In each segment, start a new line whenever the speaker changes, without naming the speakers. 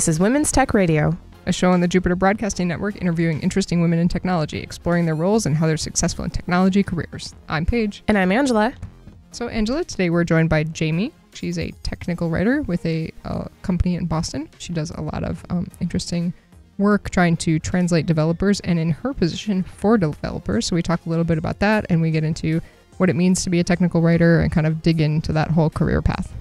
This is Women's Tech Radio,
a show on the Jupiter Broadcasting Network interviewing interesting women in technology, exploring their roles and how they're successful in technology careers. I'm Paige.
And I'm Angela.
So Angela, today we're joined by Jami. She's a technical writer with a company in Boston. She does a lot of interesting work trying to translate developers and in her position for developers. So we talk a little bit about that and we get into what it means to be a technical writer and kind of dig into that whole career path.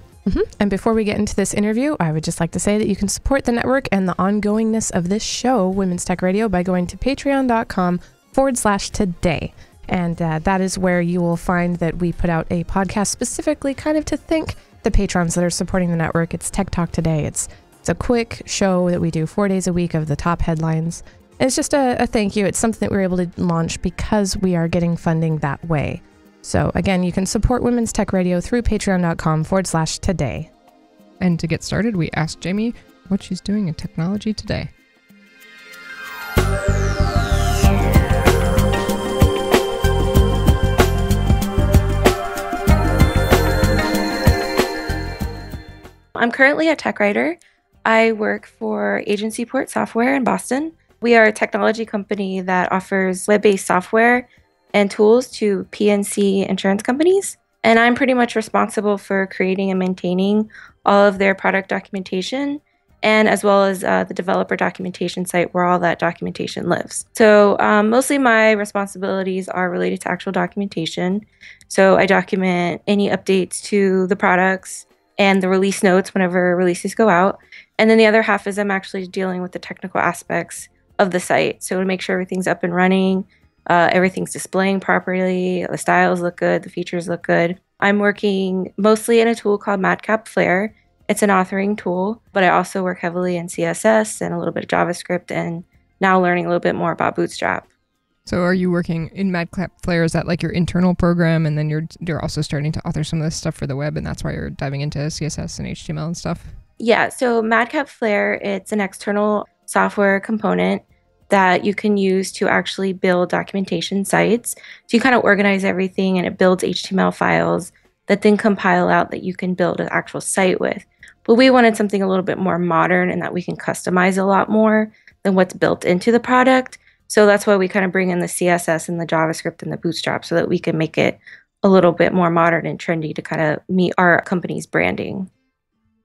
And before we get into this interview, I would just like to say that you can support the network and the ongoingness of this show, Women's Tech Radio, by going to patreon.com/today. And that is where you will find that we put out a podcast specifically kind of to thank the patrons that are supporting the network. It's Tech Talk Today. It's a quick show that we do 4 days a week of the top headlines. And it's just a thank you. It's something that we were able to launch because we are getting funding that way. So again, you can support Women's Tech Radio through patreon.com/today.
And to get started, we asked Jami what she's doing in technology today.
I'm currently a tech writer. I work for Agency Port Software in Boston. We are a technology company that offers web-based software and tools to P&C insurance companies. And I'm pretty much responsible for creating and maintaining all of their product documentation, and as well as the developer documentation site where all that documentation lives. So mostly my responsibilities are related to actual documentation. So I document any updates to the products and the release notes whenever releases go out. And then the other half is I'm actually dealing with the technical aspects of the site. So to make sure everything's up and running, everything's displaying properly, the styles look good, the features look good. I'm working mostly in a tool called Madcap Flare. It's an authoring tool, but I also work heavily in CSS and a little bit of JavaScript, and now learning a little bit more about Bootstrap.
So are you working in Madcap Flare? Is that like your internal program, and then you're also starting to author some of this stuff for the web, and that's why you're diving into CSS and HTML and stuff?
Yeah, so Madcap Flare, it's an external software component that you can use to actually build documentation sites. So you kind of organize everything and it builds HTML files that then compile out that you can build an actual site with. But we wanted something a little bit more modern and that we can customize a lot more than what's built into the product. So that's why we kind of bring in the CSS and the JavaScript and the Bootstrap so that we can make it a little bit more modern and trendy to kind of meet our company's branding.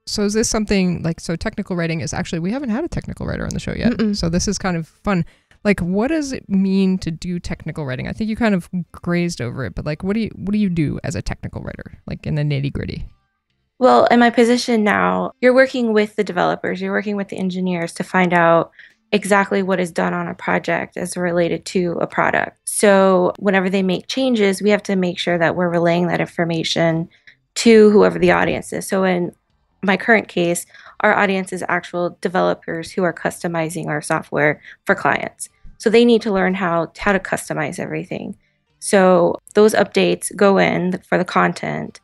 So is this something like, so technical writing is actually, we haven't had a technical writer on the show yet. So this is kind of fun. Like, what does it mean to do technical writing? I think you kind of grazed over it, but like, what do you do as a technical writer, like in the nitty gritty?
Well, in my position now, you're working with the developers, you're working with the engineers to find out exactly what is done on a project as related to a product. So whenever they make changes, we have to make sure that we're relaying that information to whoever the audience is. So in my current case, our audience is actual developers who are customizing our software for clients. So they need to learn how to customize everything. So those updates go in for the content,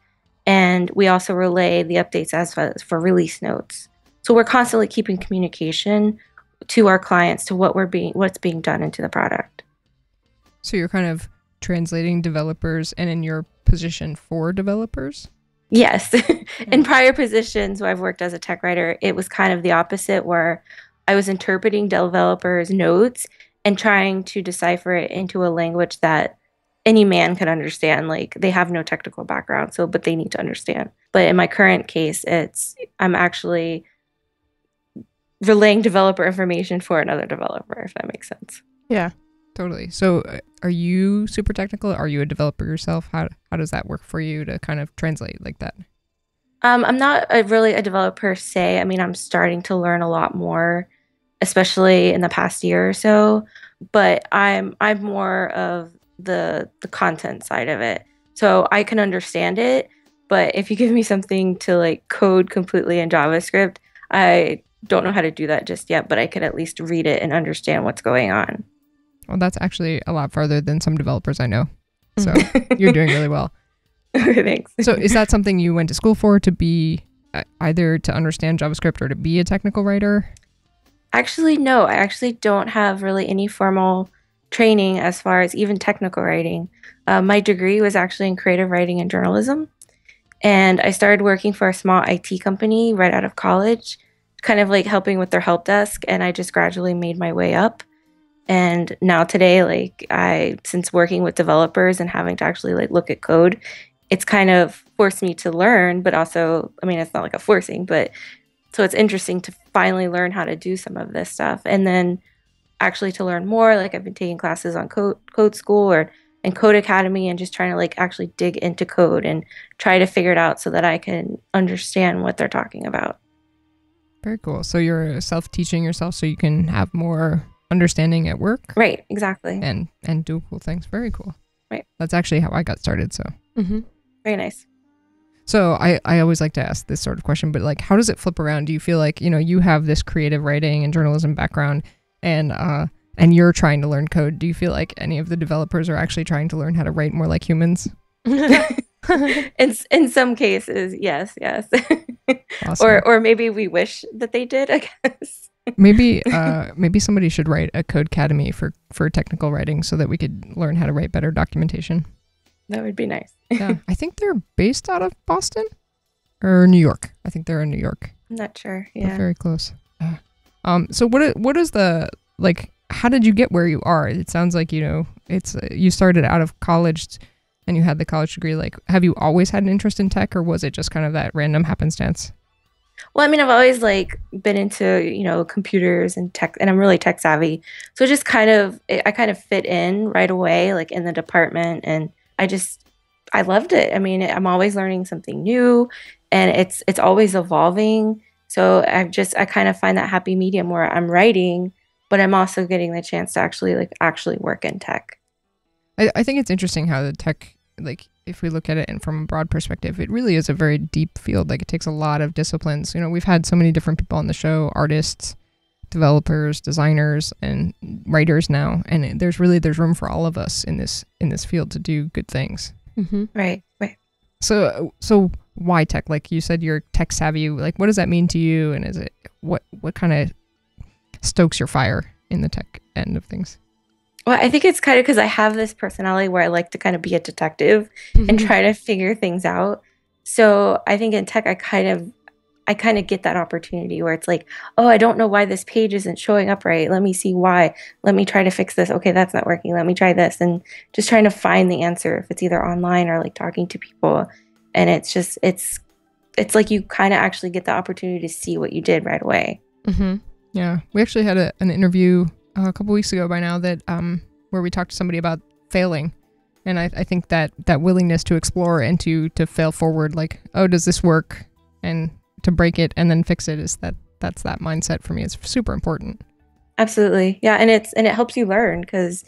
and we also relay the updates as for release notes. So we're constantly keeping communication to our clients to what's being done into the product.
So you're kind of translating developers and in your position for developers?
Yes. In prior positions where I've worked as a tech writer, it was kind of the opposite, where I was interpreting developers' notes and trying to decipher it into a language that any man could understand. Like, they have no technical background, but they need to understand. But in my current case, I'm actually relaying developer information for another developer, if that makes sense.
Yeah, totally. So are you super technical? Are you a developer yourself? How does that work for you to kind of translate like that?
I'm not really a developer per se. I mean, I'm starting to learn a lot more, especially in the past year or so. But I'm more of the content side of it. So I can understand it, but if you give me something to like code completely in JavaScript, I don't know how to do that just yet, but I can at least read it and understand what's going on.
Well, that's actually a lot farther than some developers I know. So you're doing really well.
Thanks.
So is that something you went to school for, to be either to understand JavaScript or to be a technical writer?
Actually, no. I actually don't have really any formal training as far as even technical writing. My degree was actually in creative writing and journalism. And I started working for a small IT company right out of college. kind of like helping with their help desk, and I just gradually made my way up. And now today, like since working with developers and having to actually like look at code, it's kind of forced me to learn, but also, I mean, it's not like a forcing, but so it's interesting to finally learn how to do some of this stuff. And then actually to learn more, like I've been taking classes on code school and code academy, and just trying to like actually dig into code and try to figure it out so that I can understand what they're talking about.
Very cool. So you're self-teaching yourself so you can have more understanding at work.
Right, exactly.
And do cool things. Very cool.
Right.
That's actually how I got started. So
very nice.
So I always like to ask this sort of question, but like, how does it flip around? Do you feel like, you have this creative writing and journalism background, and you're trying to learn code? Do you feel like any of the developers are actually trying to learn how to write more like humans?
In some cases, yes.
Awesome.
Or maybe we wish that they did, I guess.
Maybe somebody should write a code academy for technical writing so that we could learn how to write better documentation. That
would be nice.
Yeah, I think they're based out of Boston or New York. I think they're in New York.
I'm not sure.
They're
Yeah.
very close. So what is the, like, how did you get where you are? It sounds like, it's you started out of college and you had the college degree. Like, have you always had an interest in tech, or was it just kind of that random happenstance?
Well, I mean, I've always like been into, computers and tech, and I'm really tech savvy. So just I kind of fit in right away, like in the department, and I loved it. I mean, I'm always learning something new, and it's always evolving. So I kind of find that happy medium where I'm writing, but I'm also getting the chance to actually work in tech.
I think it's interesting how the tech, like, if we look at it and from a broad perspective, it really is a very deep field. Like, it takes a lot of disciplines. We've had so many different people on the show: artists, developers, designers, and writers now. And there's room for all of us in this field to do good things.
Mm-hmm.
Right.
So why tech? Like you said, you're tech savvy. Like, what does that mean to you? And is it what kind of stokes your fire in the tech end of things?
Well, I think it's kind of because I have this personality where I like to kind of be a detective and try to figure things out. So I think in tech, I kind of get that opportunity where it's like, oh, I don't know why this page isn't showing up right. Let me see why. Let me try to fix this. Okay, that's not working. Let me try this. And just trying to find the answer, if it's either online or like talking to people. And it's like you kind of actually get the opportunity to see what you did right away.
Mm-hmm. Yeah. We actually had an interview a couple weeks ago by now that where we talked to somebody about failing. And I think that willingness to explore and to fail forward, like, oh, does this work? And to break it and then fix it, that's that mindset for me. It's super important.
Absolutely. Yeah. And it helps you learn, because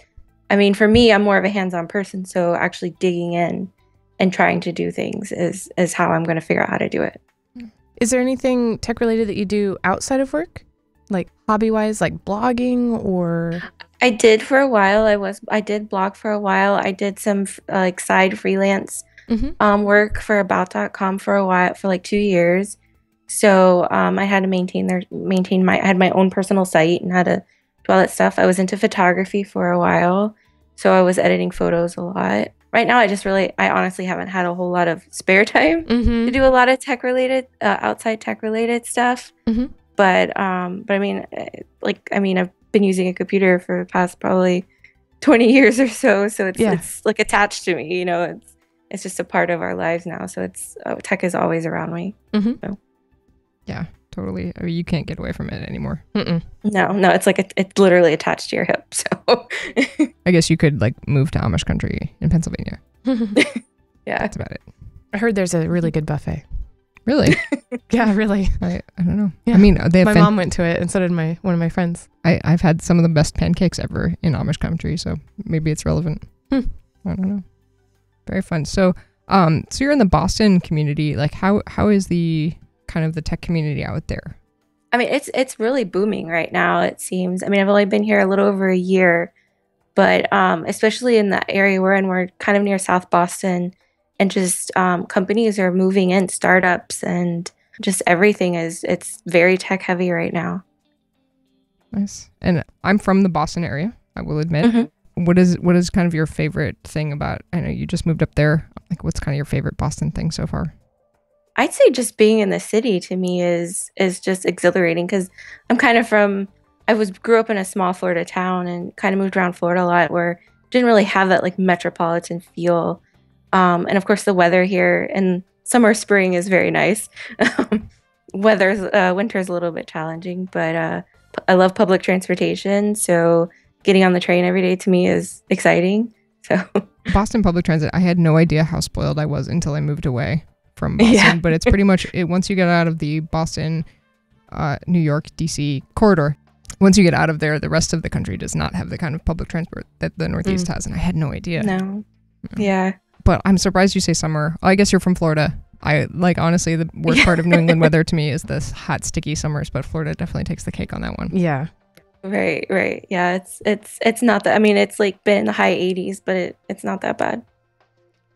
I mean, for me, I'm more of a hands-on person. So actually digging in and trying to do things is how I'm going to figure out how to do it.
Is there anything tech related that you do outside of work? Like hobby wise, like blogging? Or
I did for a while. I did blog for a while. I did some like side freelance work for about.com for a while, for like 2 years. So I had to I had my own personal site and had to do all that stuff. I was into photography for a while, so I was editing photos a lot. Right now, I honestly haven't had a whole lot of spare time to do a lot of outside tech related stuff. But I mean, I've been using a computer for the past probably 20 years or so. So it's like attached to me, it's just a part of our lives now. So tech is always around me. So.
Yeah, totally. I mean, you can't get away from it anymore.
No, it's like it's literally attached to your hip. So
I guess you could like move to Amish country in Pennsylvania.
Yeah,
that's about it.
I heard there's a really good buffet.
Really?
Yeah, really.
I don't know.
Yeah.
I mean,
my mom went to it, and so did one of my friends.
I've had some of the best pancakes ever in Amish country, so maybe it's relevant. I don't know. Very fun. So you're in the Boston community. Like, how is the kind of the tech community out there?
I mean, it's really booming right now, it seems. I mean, I've only been here a little over a year, but especially in the area we're in, we're kind of near South Boston, and just companies are moving in, startups, and just everything it's very tech heavy right now.
Nice. And I'm from the Boston area, I will admit. What is kind of your favorite thing about, I know you just moved up there, like what's kind of your favorite Boston thing so far?
I'd say just being in the city to me is just exhilarating because I'm kind of grew up in a small Florida town and kind of moved around Florida a lot where didn't really have that like metropolitan feel. And of course the weather here in summer, spring is very nice. Winter is a little bit challenging, but I love public transportation, so getting on the train every day to me is exciting. So
Boston public transit, I had no idea how spoiled I was until I moved away from Boston, but it's pretty much it. Once you get out of the Boston, New York, DC corridor, once you get out of there, the rest of the country does not have the kind of public transport that the Northeast has, and I had no idea.
No. Yeah.
But I'm surprised you say summer. I guess you're from Florida. I like, honestly, the worst part of New England weather to me is the hot, sticky summers, but Florida definitely takes the cake on that one.
Yeah.
Right. Yeah, it's not that. I mean, it's like been in the high 80s, but it's not that bad.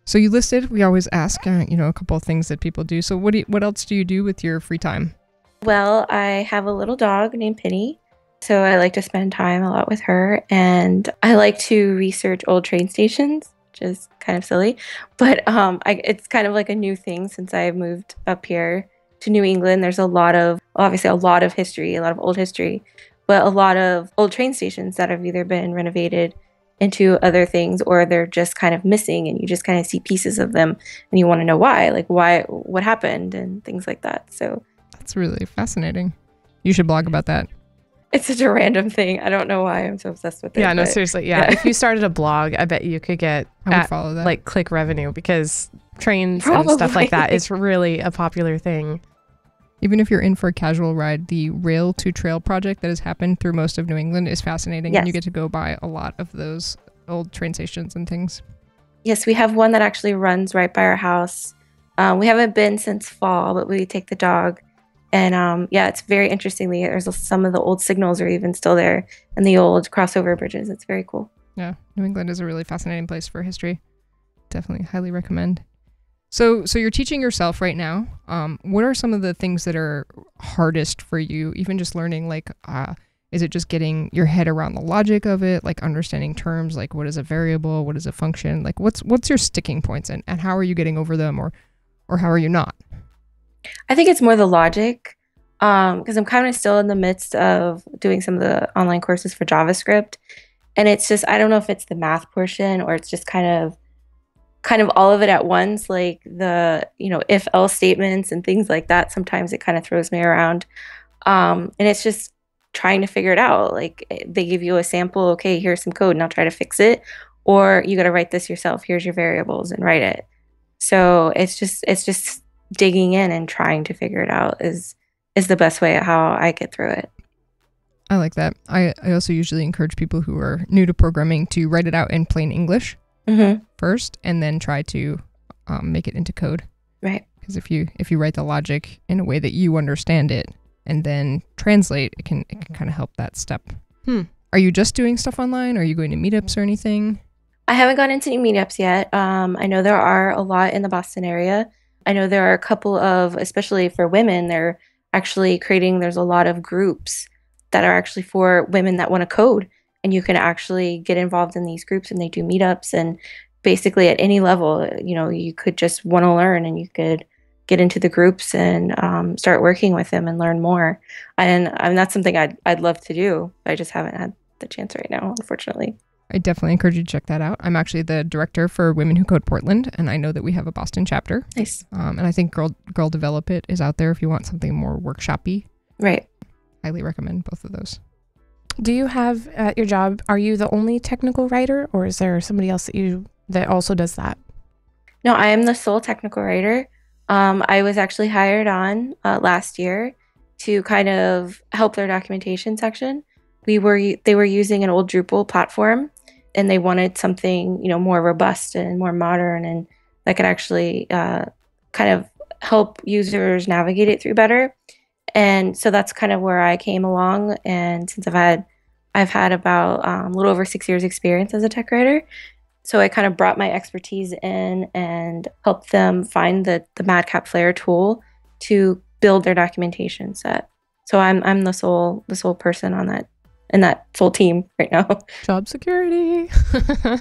So you listed, we always ask, a couple of things that people do. So what else do you do with your free time?
Well, I have a little dog named Penny, so I like to spend time a lot with her, and I like to research old train stations, which is kind of silly, but it's kind of like a new thing since I moved up here to New England. There's obviously a lot of history, a lot of old history, but a lot of old train stations that have either been renovated into other things or they're just kind of missing and you just kind of see pieces of them and you want to know what happened and things like that. So
that's really fascinating. You should blog about that.
It's such a random thing. I don't know why I'm so obsessed with it.
Yeah, no, seriously. Yeah. If you started a blog, I bet you could get
follow that.
Like click revenue because trains and stuff like that is really a popular thing.
Even if you're in for a casual ride, the Rail to Trail project that has happened through most of New England is fascinating.
Yes.
And you get to go by a lot of those old train stations and things.
Yes, we have one that actually runs right by our house. We haven't been since fall, but we take the dog. And it's very interestingly, there's some of the old signals are even still there and the old crossover bridges. It's very cool.
Yeah, New England is a really fascinating place for history. Definitely highly recommend. So you're teaching yourself right now. What are some of the things that are hardest for you? Even just learning, like, is it just getting your head around the logic of it? Like understanding terms, like what is a variable? What is a function? Like what's your sticking points and how are you getting over them or how are you not?
I think it's more the logic because I'm kind of still in the midst of doing some of the online courses for JavaScript. And it's just, I don't know if it's the math portion or it's just kind of all of it at once, like the, if else statements and things like that. Sometimes it kind of throws me around. And it's just trying to figure it out. Like they give you a sample, okay, here's some code, now try to fix it. Or you got to write this yourself. Here's your variables and write it. So it's just digging in and trying to figure it out is the best way at how I get through it.
I like that. I also usually encourage people who are new to programming to write it out in plain English first, and then try to make it into code.
Right.
Because if you write the logic in a way that you understand it, and then translate, it can kind of help that step. Are you just doing stuff online? Are you going to meetups or anything?
I haven't gone into any meetups yet. I know there are a lot in the Boston area. I know there are a couple of, especially for women, they're actually there's a lot of groups that are actually for women that want to code. And you can actually get involved in these groups and they do meetups. And basically at any level, you could just want to learn and you could get into the groups and start working with them and learn more. And that's something I'd love to do. I just haven't had the chance right now, unfortunately.
I definitely encourage you to check that out. I'm actually the director for Women Who Code Portland, and I know that we have a Boston chapter.
Nice.
And I think Girl Develop It is out there if you want something more workshop-y.
Right.
Highly recommend both of those.
Do you have at your job, are you the only technical writer or is there somebody else that also does that?
No, I am the sole technical writer. I was actually hired on last year to kind of help their documentation section. They were using an old Drupal platform and they wanted something, more robust and more modern and that could actually kind of help users navigate it through better. And so that's kind of where I came along. And since I've had about a little over 6 years experience as a tech writer. So I kind of brought my expertise in and helped them find the Madcap Flare tool to build their documentation set. So I'm the sole person on that in that full team right now.
Job security.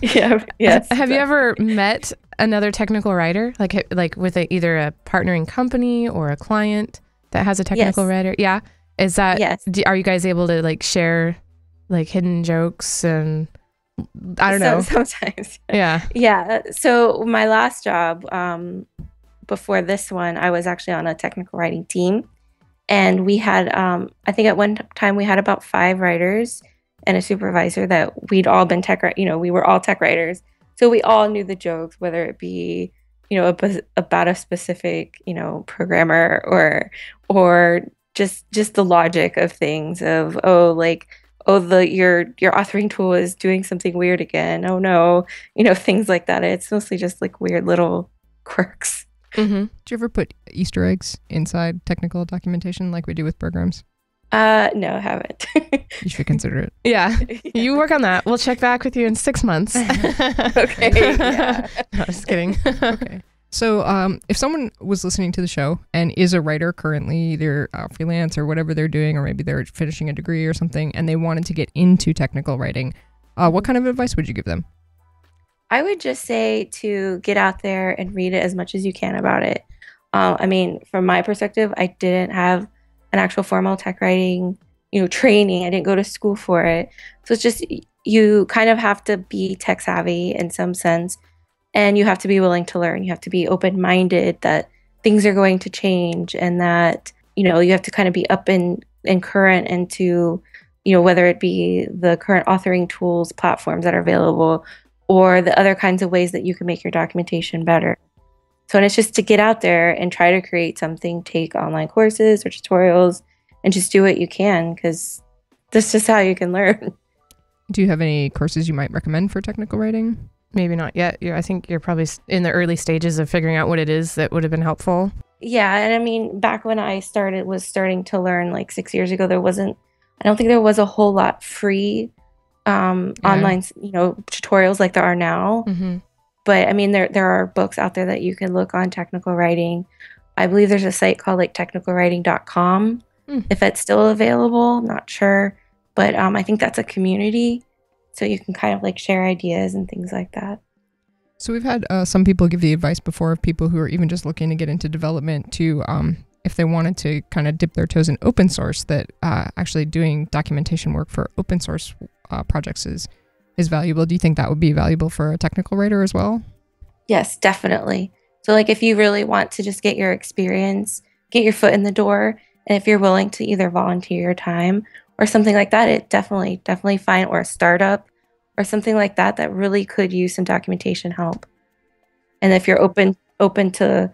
Yeah. Yes.
Have you ever met another technical writer, like with either a partnering company or a client that has a technical writer? Yeah. Is that?
Yes.
Are you guys able to like share like hidden jokes and I don't know?
Sometimes.
Yeah.
Yeah. So my last job, before this one, I was actually on a technical writing team. And we had, I think at one time we had about 5 writers and a supervisor that we'd all been we were all tech writers. So we all knew the jokes, whether it be, about a specific, programmer or just the logic of things of, your authoring tool is doing something weird again. Oh no, things like that. It's mostly just like weird little quirks.
Mm-hmm.
Do you ever put Easter eggs inside technical documentation like we do with programs?
No, I haven't.
You should consider it.
Yeah. You work on that. We'll check back with you in 6 months.
Okay. Yeah.
No, just kidding.
Okay. So if someone was listening to the show and is a writer currently, either freelance or whatever they're doing, or maybe they're finishing a degree or something, and they wanted to get into technical writing, what kind of advice would you give them?
I would just say to get out there and read it as much as you can about it. From my perspective, I didn't have an actual formal tech writing, training. I didn't go to school for it. So it's just, you kind of have to be tech savvy in some sense, and you have to be willing to learn. You have to be open-minded that things are going to change, and that, you have to kind of be up and current into, whether it be the current authoring tools, platforms that are available, or the other kinds of ways that you can make your documentation better. So, and it's just to get out there and try to create something, take online courses or tutorials, and just do what you can, because that's just how you can learn.
Do you have any courses you might recommend for technical writing?
Maybe not yet. I think you're probably in the early stages of figuring out what it is that would have been helpful.
Yeah, and back when I was starting to learn like 6 years ago, I don't think there was a whole lot free online, tutorials like there are now.
Mm-hmm.
But there are books out there that you can look on technical writing. I believe there's a site called like technicalwriting.com. If it's still available, I'm not sure. But I think that's a community. So you can kind of like share ideas and things like that.
So we've had some people give the advice before of people who are even just looking to get into development to, if they wanted to kind of dip their toes in open source, that actually doing documentation work for open source projects is valuable. Do you think that would be valuable for a technical writer as well?
Yes, definitely. So like if you really want to just get your experience, get your foot in the door, and if you're willing to either volunteer your time or something like that, it definitely fine, or a startup or something like that really could use some documentation help. And if you're open to,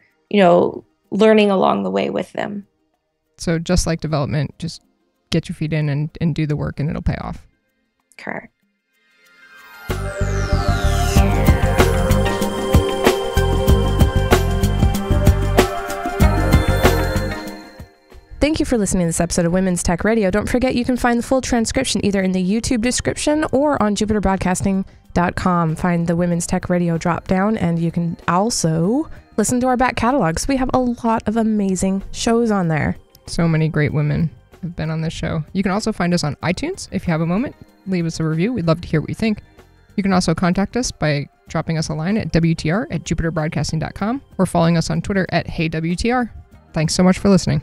learning along the way with them.
So just like development, just get your feet in and do the work, and it'll pay off.
Correct.
Thank you for listening to this episode of Women's Tech Radio. Don't forget you can find the full transcription either in the YouTube description or on jupiterbroadcasting.com. Find the Women's Tech Radio drop down, and you can also listen to our back catalogs. We have a lot of amazing shows on there.
So many great women have been on this show. You can also find us on iTunes. If you have a moment, leave us a review. We'd love to hear what you think. You can also contact us by dropping us a line at WTR@jupiterbroadcasting.com or following us on Twitter @HeyWTR. Thanks so much for listening.